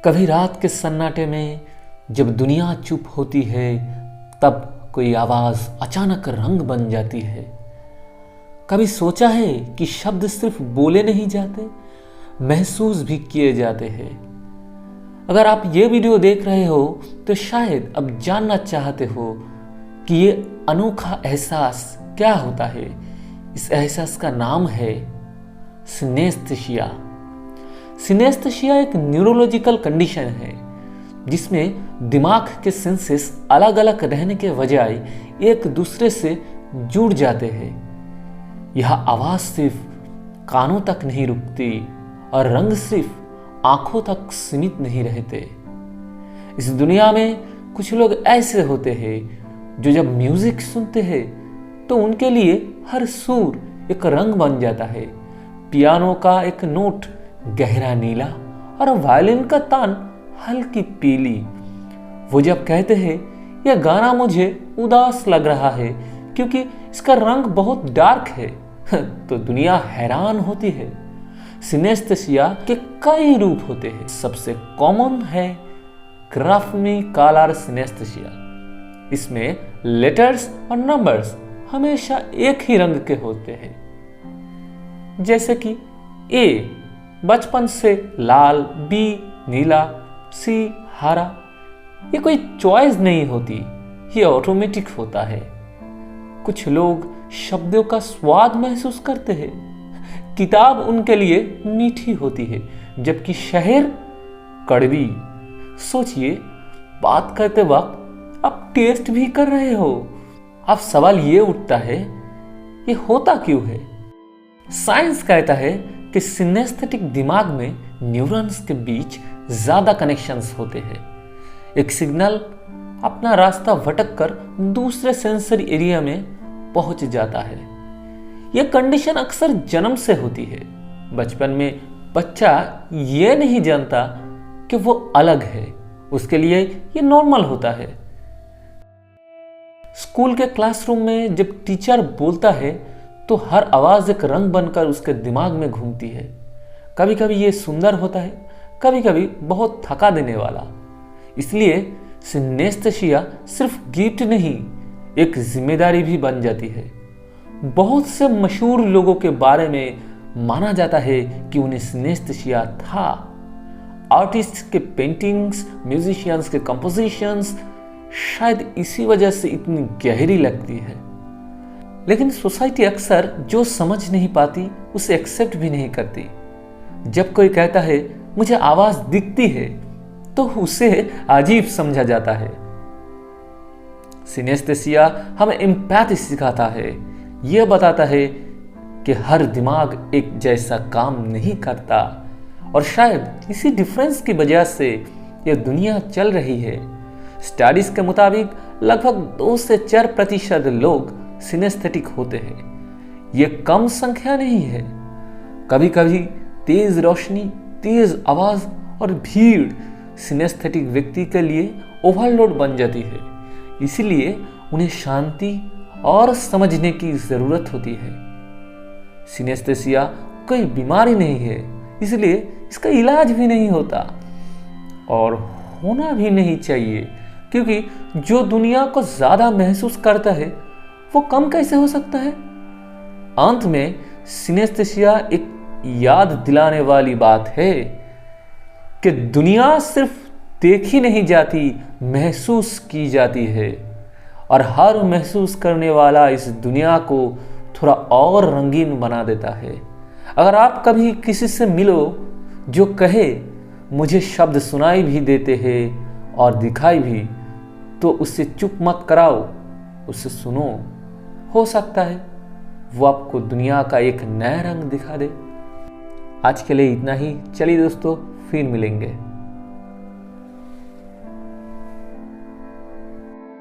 कभी रात के सन्नाटे में जब दुनिया चुप होती है, तब कोई आवाज अचानक रंग बन जाती है। कभी सोचा है कि शब्द सिर्फ बोले नहीं जाते, महसूस भी किए जाते हैं। अगर आप ये वीडियो देख रहे हो तो शायद अब जानना चाहते हो कि ये अनोखा एहसास क्या होता है। इस एहसास का नाम है सिनेस्थेसिया। सिनेस्थेसिया एक न्यूरोलॉजिकल कंडीशन है जिसमें दिमाग के सेंसेस अलग अलग रहने के बजाय एक दूसरे से जुड़ जाते हैं। यह आवाज सिर्फ कानों तक नहीं रुकती और रंग सिर्फ आंखों तक सीमित नहीं रहते। इस दुनिया में कुछ लोग ऐसे होते हैं जो जब म्यूजिक सुनते हैं तो उनके लिए हर सुर एक रंग बन जाता है। पियानो का एक नोट गहरा नीला और वायलिन का तान हल्की पीली। वो जब कहते हैं यह गाना मुझे उदास लग रहा है क्योंकि इसका रंग बहुत डार्क है, तो दुनिया हैरान होती है। सिनेस्थेसिया के कई रूप होते हैं। सबसे कॉमन है ग्राफमी कलर सिनेस्थेसिया। इसमें लेटर्स और नंबर्स हमेशा एक ही रंग के होते हैं, जैसे कि ए बचपन से लाल, बी नीला, सी हरा। ये कोई चॉइस नहीं होती, ये ऑटोमेटिक होता है। कुछ लोग शब्दों का स्वाद महसूस करते हैं। किताब उनके लिए मीठी होती है जबकि शहर कड़वी। सोचिए, बात करते वक्त आप टेस्ट भी कर रहे हो। अब सवाल ये उठता है, ये होता क्यों है? साइंस कहता है कि सिनेस्थेटिक दिमाग में न्यूरॉन्स के बीच ज्यादा कनेक्शंस होते हैं। एक सिग्नल अपना रास्ता भटक कर दूसरे सेंसरी एरिया में पहुंच जाता है। यह कंडीशन अक्सर जन्म से होती है। बचपन में बच्चा यह नहीं जानता कि वो अलग है, उसके लिए यह नॉर्मल होता है। स्कूल के क्लासरूम में जब टीचर बोलता है तो हर आवाज एक रंग बनकर उसके दिमाग में घूमती है। कभी कभी ये सुंदर होता है, कभी कभी बहुत थका देने वाला। इसलिए सिनेस्थेसिया सिर्फ गिफ्ट नहीं, एक जिम्मेदारी भी बन जाती है। बहुत से मशहूर लोगों के बारे में माना जाता है कि उन्हें सिनेस्थेसिया था। आर्टिस्ट के पेंटिंग्स, म्यूजिशियंस के कंपोजिशंस शायद इसी वजह से इतनी गहरी लगती है। लेकिन सोसाइटी अक्सर जो समझ नहीं पाती उसे एक्सेप्ट भी नहीं करती। जब कोई कहता है मुझे आवाज दिखती है तो उसे अजीब समझा जाता है। सिनेस्थेसिया हमें एम्पैथी सिखाता है। यह बताता है कि हर दिमाग एक जैसा काम नहीं करता और शायद इसी डिफरेंस की वजह से यह दुनिया चल रही है। स्टडीज के मुताबिक लगभग 2 से 4% लोग सिनेस्थेटिक होते हैं। यह कम संख्या नहीं है। कभी कभी तेज रोशनी, तेज आवाज और भीड़ सिनेस्थेटिक व्यक्ति के लिए ओवरलोड बन जाती है। इसीलिए उन्हें शांति और समझने की जरूरत होती है। सिनेस्थेसिया कोई बीमारी नहीं है, इसलिए इसका इलाज भी नहीं होता और होना भी नहीं चाहिए, क्योंकि जो दुनिया को ज्यादा महसूस करता है वो कम कैसे हो सकता है? अंत में सिनेस्थेसिया एक याद दिलाने वाली बात है कि दुनिया सिर्फ देखी नहीं जाती, महसूस की जाती है। और हर महसूस करने वाला इस दुनिया को थोड़ा और रंगीन बना देता है। अगर आप कभी किसी से मिलो जो कहे मुझे शब्द सुनाई भी देते हैं और दिखाई भी, तो उससे चुप मत कराओ, उससे सुनो। हो सकता है वो आपको दुनिया का एक नया रंग दिखा दे। आज के लिए इतना ही। चलिए दोस्तों, फिर मिलेंगे।